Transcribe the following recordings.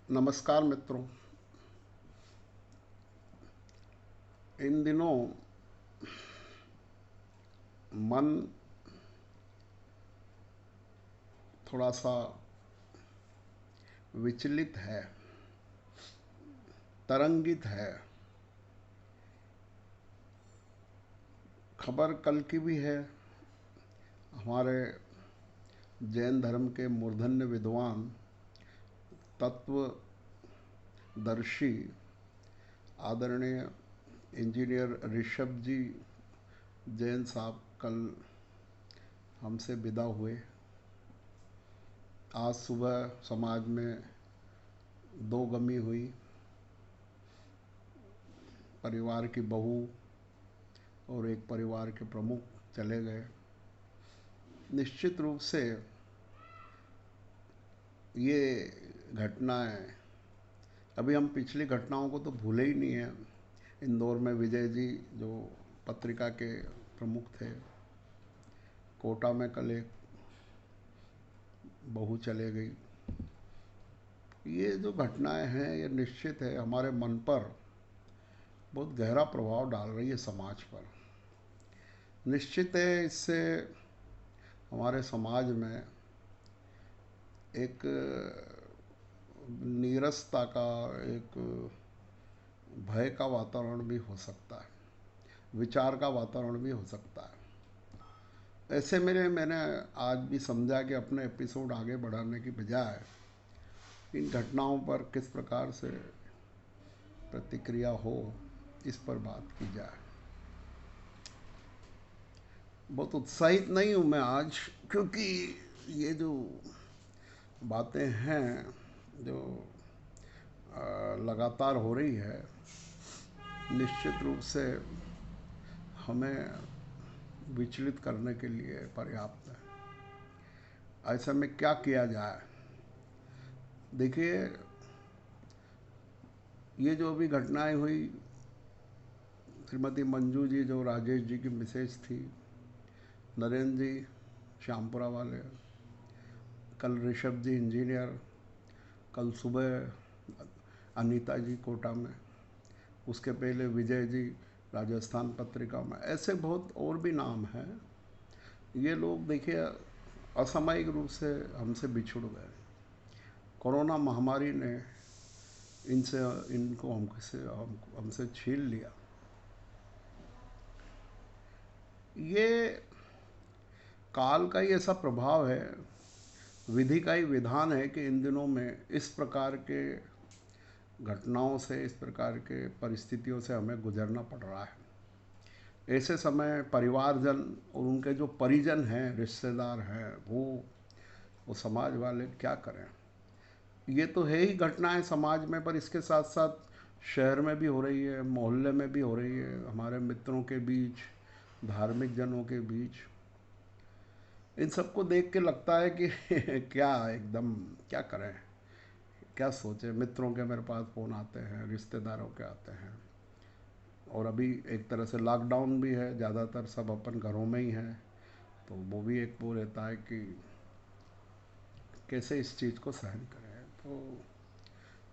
नमस्कार मित्रों। इन दिनों मन थोड़ा सा विचलित है, तरंगित है। खबर कल की भी है। हमारे जैन धर्म के मूर्धन्य विद्वान तत्वदर्शी आदरणीय इंजीनियर ऋषभ जी जैन साहब कल हमसे विदा हुए। आज सुबह समाज में दो गमी हुई। परिवार की बहू और एक परिवार के प्रमुख चले गए। निश्चित रूप से ये घटनाएं, अभी हम पिछली घटनाओं को तो भूले ही नहीं हैं। इंदौर में विजय जी जो पत्रिका के प्रमुख थे, कोटा में कल एक बहू चले गई। ये जो घटनाएं हैं ये निश्चित है हमारे मन पर बहुत गहरा प्रभाव डाल रही है, समाज पर। निश्चित है इससे हमारे समाज में एक नीरसता का, एक भय का वातावरण भी हो सकता है, विचार का वातावरण भी हो सकता है। ऐसे मैंने आज भी समझा कि अपने एपिसोड आगे बढ़ाने की बजाय इन घटनाओं पर किस प्रकार से प्रतिक्रिया हो, इस पर बात की जाए। बहुत उत्साहित नहीं हूँ मैं आज, क्योंकि ये जो बातें हैं जो लगातार हो रही है, निश्चित रूप से हमें विचलित करने के लिए पर्याप्त है। ऐसे में क्या किया जाए? देखिए, ये जो अभी घटनाएं हुई, श्रीमती मंजू जी जो राजेश जी की मिसेज थी, नरेंद्र जी श्यामपुरा वाले, कल ऋषभ जी इंजीनियर, कल सुबह अनीता जी कोटा में, उसके पहले विजय जी राजस्थान पत्रिका में, ऐसे बहुत और भी नाम हैं। ये लोग देखिए असामयिक रूप से हमसे बिछुड़ गए। कोरोना महामारी ने इनसे इनको हमसे छीन लिया। ये काल का ही ऐसा प्रभाव है, विधि का ही विधान है कि इन दिनों में इस प्रकार के घटनाओं से, इस प्रकार के परिस्थितियों से हमें गुजरना पड़ रहा है। ऐसे समय परिवारजन और उनके जो परिजन हैं, रिश्तेदार हैं, वो समाज वाले क्या करें? ये तो है ही घटनाएं समाज में, पर इसके साथ साथ शहर में भी हो रही है, मोहल्ले में भी हो रही है, हमारे मित्रों के बीच, धार्मिक जनों के बीच। इन सबको देख के लगता है कि क्या एकदम क्या करें, क्या सोचें। मित्रों के मेरे पास फ़ोन आते हैं, रिश्तेदारों के आते हैं, और अभी एक तरह से लॉकडाउन भी है, ज़्यादातर सब अपन घरों में ही हैं, तो वो भी एक वो रहता है कि कैसे इस चीज़ को सहन करें। तो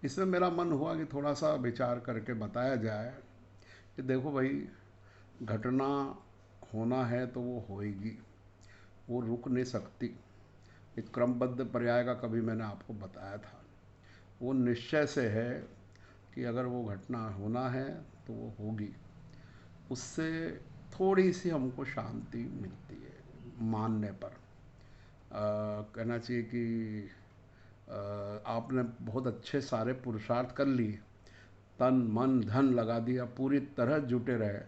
इसमें मेरा मन हुआ कि थोड़ा सा विचार करके बताया जाए कि देखो भाई, घटना होना है तो वो होएगी, वो रुक नहीं सकती। एक क्रमबद्ध पर्याय का कभी मैंने आपको बताया था। वो निश्चय से है कि अगर वो घटना होना है तो वो होगी। उससे थोड़ी सी हमको शांति मिलती है मानने पर। कहना चाहिए कि आपने बहुत अच्छे सारे पुरुषार्थ कर लिए, तन मन धन लगा दिया, पूरी तरह जुटे रहे।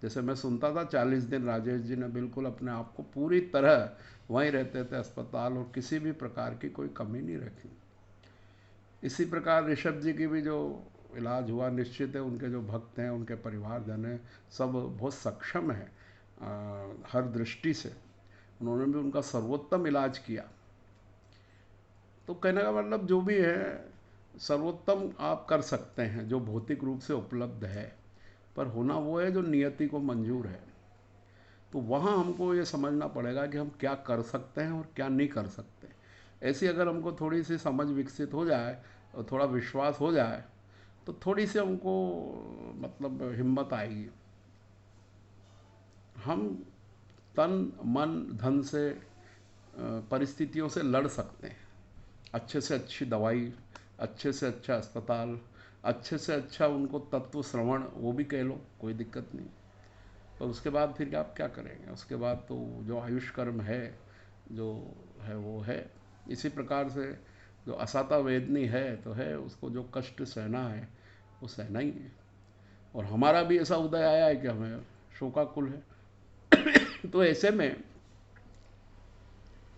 जैसे मैं सुनता था 40 दिन राजेश जी ने बिल्कुल अपने आप को पूरी तरह वहीं रहते थे अस्पताल, और किसी भी प्रकार की कोई कमी नहीं रखी। इसी प्रकार ऋषभ जी की भी जो इलाज हुआ, निश्चित है उनके जो भक्त हैं, उनके परिवारजन हैं, सब बहुत सक्षम हैं हर दृष्टि से। उन्होंने भी उनका सर्वोत्तम इलाज किया। तो कहने का मतलब जो भी है, सर्वोत्तम आप कर सकते हैं जो भौतिक रूप से उपलब्ध है, पर होना वो है जो नियति को मंजूर है। तो वहाँ हमको ये समझना पड़ेगा कि हम क्या कर सकते हैं और क्या नहीं कर सकते। ऐसी अगर हमको थोड़ी सी समझ विकसित हो जाए और थोड़ा विश्वास हो जाए तो थोड़ी सी हमको मतलब हिम्मत आएगी। हम तन मन धन से परिस्थितियों से लड़ सकते हैं। अच्छे से अच्छी दवाई, अच्छे से अच्छा अस्पताल, अच्छे से अच्छा उनको तत्व श्रवण, वो भी कह लो, कोई दिक्कत नहीं। पर उसके बाद फिर आप क्या करेंगे? उसके बाद तो जो आयुष कर्म है, जो है वो है। इसी प्रकार से जो असाता वेदनी है तो है, उसको जो कष्ट सहना है वो सहना ही है। और हमारा भी ऐसा उदय आया है कि हमें शोकाकुल है। तो ऐसे में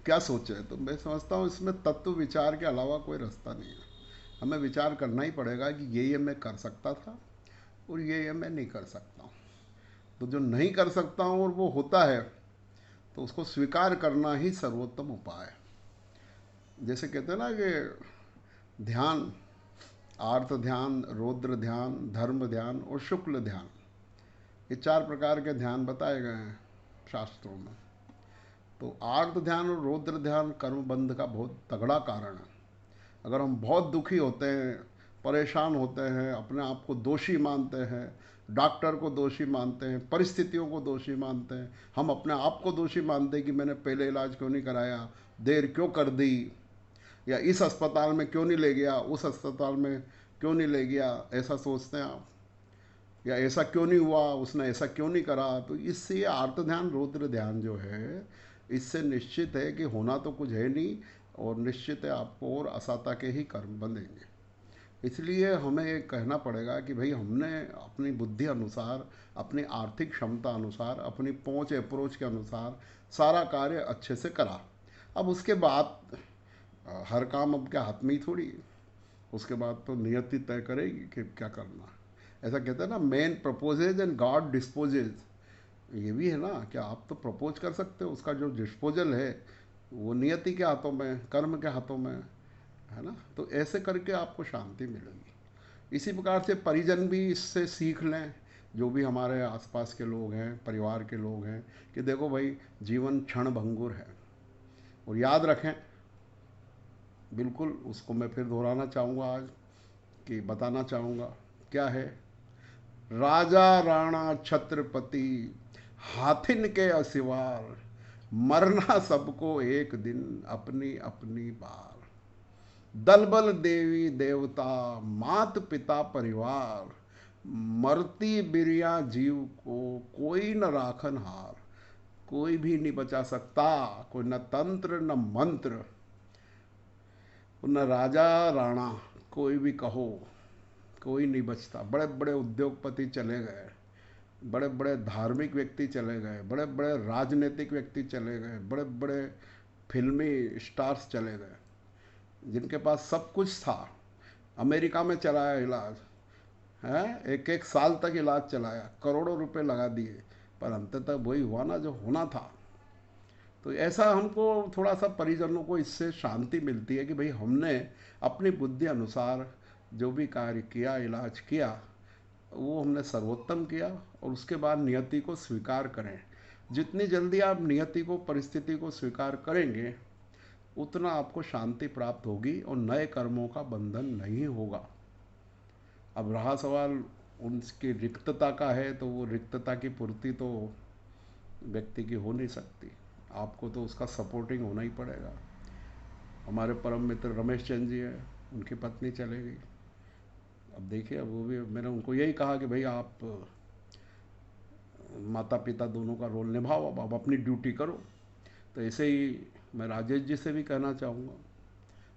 क्या सोचे? तो मैं समझता हूँ इसमें तत्व विचार के अलावा कोई रास्ता नहीं है। हमें विचार करना ही पड़ेगा कि ये मैं कर सकता था और ये मैं नहीं कर सकता हूँ। तो जो नहीं कर सकता हूँ और वो होता है, तो उसको स्वीकार करना ही सर्वोत्तम उपाय है। जैसे कहते हैं ना कि ध्यान, आर्त ध्यान, रौद्र ध्यान, धर्म ध्यान और शुक्ल ध्यान, ये 4 प्रकार के ध्यान बताए गए हैं शास्त्रों में। तो आर्त ध्यान और रौद्र ध्यान कर्म बंध का बहुत तगड़ा कारण है। अगर हम बहुत दुखी होते हैं, परेशान होते हैं, अपने आप को दोषी मानते हैं, डॉक्टर को दोषी मानते हैं, परिस्थितियों को दोषी मानते हैं, हम अपने आप को दोषी मानते हैं कि मैंने पहले इलाज क्यों नहीं कराया, देर क्यों कर दी, या इस अस्पताल में क्यों नहीं ले गया, उस अस्पताल में क्यों नहीं ले गया, ऐसा सोचते हैं आप। या ऐसा क्यों नहीं हुआ, उसने ऐसा क्यों नहीं करा। तो इससे आर्त ध्यान रौद्र ध्यान जो है, इससे निश्चित है कि होना तो कुछ है नहीं, और निश्चित है आपको और असाता के ही कर्म बंधेंगे। इसलिए हमें ये कहना पड़ेगा कि भाई हमने अपनी बुद्धि अनुसार, अपनी आर्थिक क्षमता अनुसार, अपनी पहुंच अप्रोच के अनुसार सारा कार्य अच्छे से करा। अब उसके बाद हर काम अब क्या हाथ में ही थोड़ी है। उसके बाद तो नियति तय करेगी कि क्या करना है। ऐसा कहते हैं ना, man proposes and God disposes. ये भी है ना कि आप तो प्रपोज कर सकते हो, उसका जो डिस्पोजल है वो नियति के हाथों में, कर्म के हाथों में है ना। तो ऐसे करके आपको शांति मिलेगी। इसी प्रकार से परिजन भी इससे सीख लें, जो भी हमारे आसपास के लोग हैं, परिवार के लोग हैं, कि देखो भाई, जीवन क्षण भंगुर है। और याद रखें, बिल्कुल उसको मैं फिर दोहराना चाहूँगा आज, कि बताना चाहूँगा क्या है। राजा राणा छत्रपति हाथिन के असिवार, मरना सबको एक दिन अपनी अपनी बार। दलबल देवी देवता मात पिता परिवार, मरती बिरिया जीव को कोई न राखन हार। कोई भी नहीं बचा सकता, कोई न तंत्र न मंत्र, न राजा राणा, कोई भी कहो, कोई नहीं बचता। बड़े बड़े उद्योगपति चले गए, बड़े बड़े धार्मिक व्यक्ति चले गए, बड़े बड़े राजनीतिक व्यक्ति चले गए, बड़े बड़े फिल्मी स्टार्स चले गए, जिनके पास सब कुछ था। अमेरिका में चलाया इलाज है, एक एक साल तक इलाज चलाया, करोड़ों रुपए लगा दिए, पर अंततः वही हुआ ना जो होना था। तो ऐसा हमको थोड़ा सा परिजनों को इससे शांति मिलती है कि भाई हमने अपनी बुद्धि अनुसार जो भी कार्य किया, इलाज किया, वो हमने सर्वोत्तम किया। और उसके बाद नियति को स्वीकार करें। जितनी जल्दी आप नियति को, परिस्थिति को स्वीकार करेंगे, उतना आपको शांति प्राप्त होगी और नए कर्मों का बंधन नहीं होगा। अब रहा सवाल उनकी रिक्तता का है, तो वो रिक्तता की पूर्ति तो व्यक्ति की हो नहीं सकती, आपको तो उसका सपोर्टिंग होना ही पड़ेगा। हमारे परम मित्र रमेश चंद जी हैं, उनकी पत्नी चले गई। अब देखिए, अब वो भी, मैंने उनको यही कहा कि भाई आप माता पिता दोनों का रोल निभाओ, अब आप अपनी ड्यूटी करो। तो ऐसे ही मैं राजेश जी से भी कहना चाहूँगा,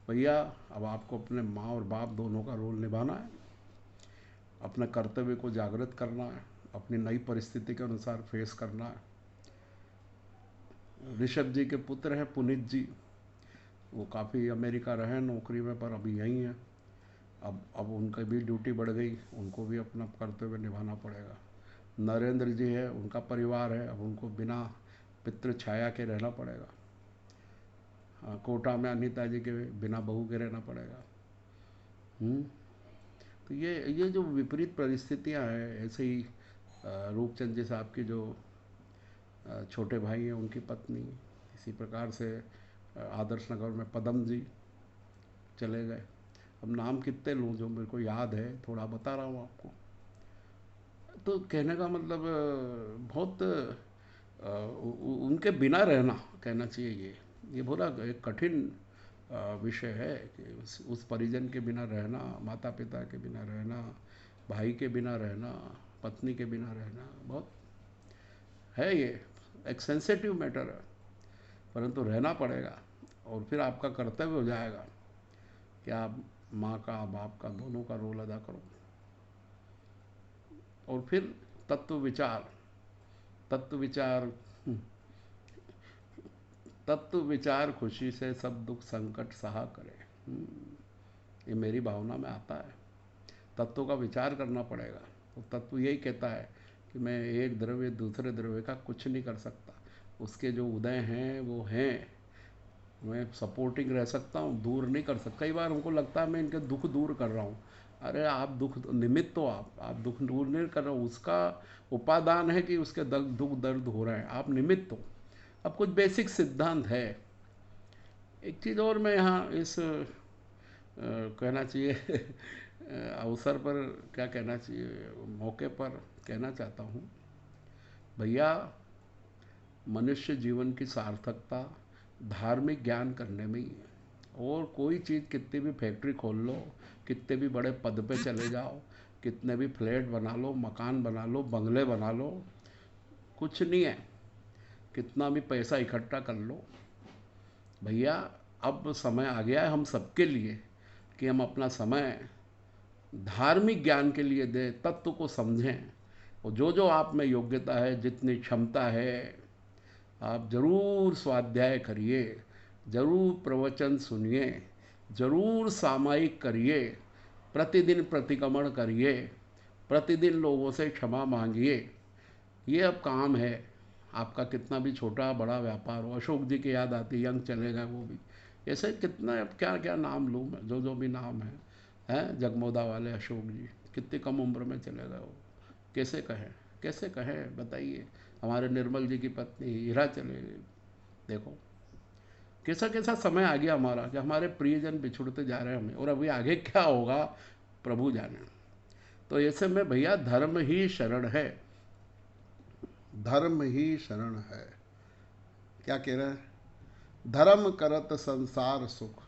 भैया अब आपको अपने माँ और बाप दोनों का रोल निभाना है, अपने कर्तव्य को जागृत करना है, अपनी नई परिस्थिति के अनुसार फेस करना है। ऋषभ जी के पुत्र हैं पुनीत जी, वो काफ़ी अमेरिका रहे नौकरी में, पर अभी यहीं हैं। अब उनकी भी ड्यूटी बढ़ गई, उनको भी अपना कर्तव्य निभाना पड़ेगा। नरेंद्र जी है, उनका परिवार है, अब उनको बिना पितृ छाया के रहना पड़ेगा। हाँ, कोटा में अनीता जी के बिना बहू के रहना पड़ेगा। तो ये जो विपरीत परिस्थितियां हैं, ऐसे ही रूपचंद जी साहब की जो छोटे भाई हैं, उनकी पत्नी, इसी प्रकार से आदर्श नगर में पदम जी चले गए। अब नाम कितने लूँ, जो मेरे को याद है थोड़ा बता रहा हूँ आपको। तो कहने का मतलब बहुत उनके बिना रहना कहना चाहिए। ये बोला एक कठिन विषय है कि उस परिजन के बिना रहना, माता पिता के बिना रहना, भाई के बिना रहना, पत्नी के बिना रहना, बहुत है ये, एक सेंसिटिव मैटर है, परंतु रहना पड़ेगा। और फिर आपका कर्तव्य हो जाएगा कि आप माँ का बाप का दोनों का रोल अदा करो। और फिर तत्व विचार, तत्व विचार, तत्व विचार खुशी से सब दुख संकट सहा करे। ये मेरी भावना में आता है। तत्व का विचार करना पड़ेगा। तो तत्व यही कहता है कि मैं एक द्रव्य दूसरे द्रव्य का कुछ नहीं कर सकता, उसके जो उदय हैं वो हैं, मैं सपोर्टिंग रह सकता हूँ, दूर नहीं कर सकता। कई बार हमको लगता है मैं इनके दुख दूर कर रहा हूँ। अरे आप दुख निमित्त तो आप दुख दूर नहीं कर रहे हो, उसका उपादान है कि उसके दुख दर्द हो रहे हैं, आप निमित्त हो। अब कुछ बेसिक सिद्धांत है। एक चीज़ और मैं यहाँ इस कहना चाहिए अवसर पर, क्या कहना चाहिए, मौके पर कहना चाहता हूँ, भैया मनुष्य जीवन की सार्थकता धार्मिक ज्ञान करने में ही है। और कोई चीज़, कितनी भी फैक्ट्री खोल लो, कितने भी बड़े पद पे चले जाओ, कितने भी फ्लैट बना लो, मकान बना लो, बंगले बना लो, कुछ नहीं है। कितना भी पैसा इकट्ठा कर लो, भैया अब समय आ गया है हम सबके लिए कि हम अपना समय धार्मिक ज्ञान के लिए दें, तत्व को समझें। और जो जो आप में योग्यता है, जितनी क्षमता है, आप जरूर स्वाध्याय करिए, जरूर प्रवचन सुनिए, जरूर सामायिक करिए, प्रतिदिन प्रतिक्रमण करिए, प्रतिदिन लोगों से क्षमा मांगिए। ये अब काम है आपका, कितना भी छोटा बड़ा व्यापार हो। अशोक जी की याद आती, यंग चले गए वो भी। ऐसे कितना, अब क्या क्या नाम लूँ मैं, जो जो भी नाम है, हैं जगमोदा वाले अशोक जी, कितनी कम उम्र में चले गए वो। कैसे कहें, कैसे कहें बताइए। हमारे निर्मल जी की पत्नी हीरा चले गई। देखो कैसा कैसा समय आ गया हमारा, कि हमारे प्रियजन बिछुड़ते जा रहे हैं हमें, और अभी आगे क्या होगा प्रभु जाने। तो ऐसे में भैया धर्म ही शरण है, धर्म ही शरण है। क्या कह रहे हैं, धर्म करत संसार सुख,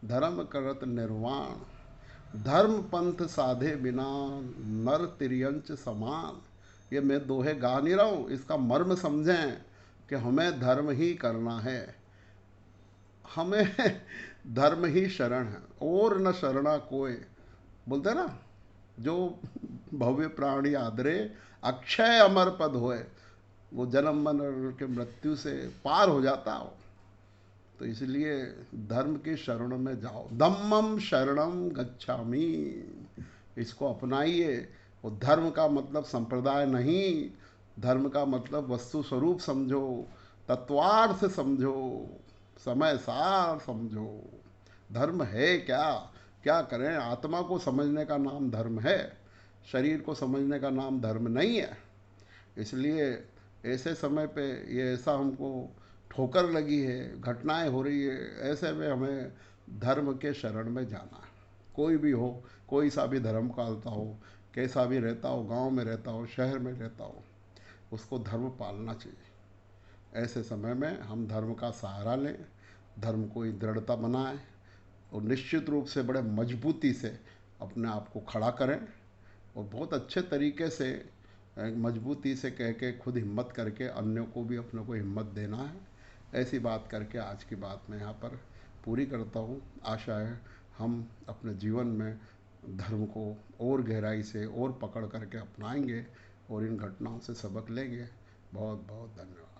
धर्म करत निर्वाण, धर्म पंथ साधे बिना नर तिर्यंच समान। ये मैं दोहे गा नहीं रहा हूँ, इसका मर्म समझें कि हमें धर्म ही करना है, हमें धर्म ही शरण है और न शरणा कोई। बोलते ना, जो भव्य प्राणी आदरे अक्षय अमर पद होए, वो जन्म मरण के मृत्यु से पार हो जाता हो। तो इसलिए धर्म की शरण में जाओ, धम्मम शरणम गच्छामि, इसको अपनाइए। और धर्म का मतलब संप्रदाय नहीं, धर्म का मतलब वस्तु स्वरूप समझो, तत्वार्थ समझो, समय सार समझो। धर्म है क्या, क्या करें। आत्मा को समझने का नाम धर्म है, शरीर को समझने का नाम धर्म नहीं है। इसलिए ऐसे समय पे ये ऐसा हमको ठोकर लगी है, घटनाएं हो रही है, ऐसे में हमें धर्म के शरण में जाना है। कोई भी हो, कोई सा भी धर्म पालता हो, कैसा भी रहता हो, गांव में रहता हो, शहर में रहता हो, उसको धर्म पालना चाहिए। ऐसे समय में हम धर्म का सहारा लें, धर्म को दृढ़ता बनाएं, और निश्चित रूप से बड़े मजबूती से अपने आप को खड़ा करें, और बहुत अच्छे तरीके से मजबूती से कह के, खुद हिम्मत करके अन्यों को भी अपने को हिम्मत देना है। ऐसी बात करके आज की बात मैं यहाँ पर पूरी करता हूँ। आशा है हम अपने जीवन में धर्म को और गहराई से और पकड़ करके अपनाएंगे और इन घटनाओं से सबक लेंगे। बहुत बहुत धन्यवाद।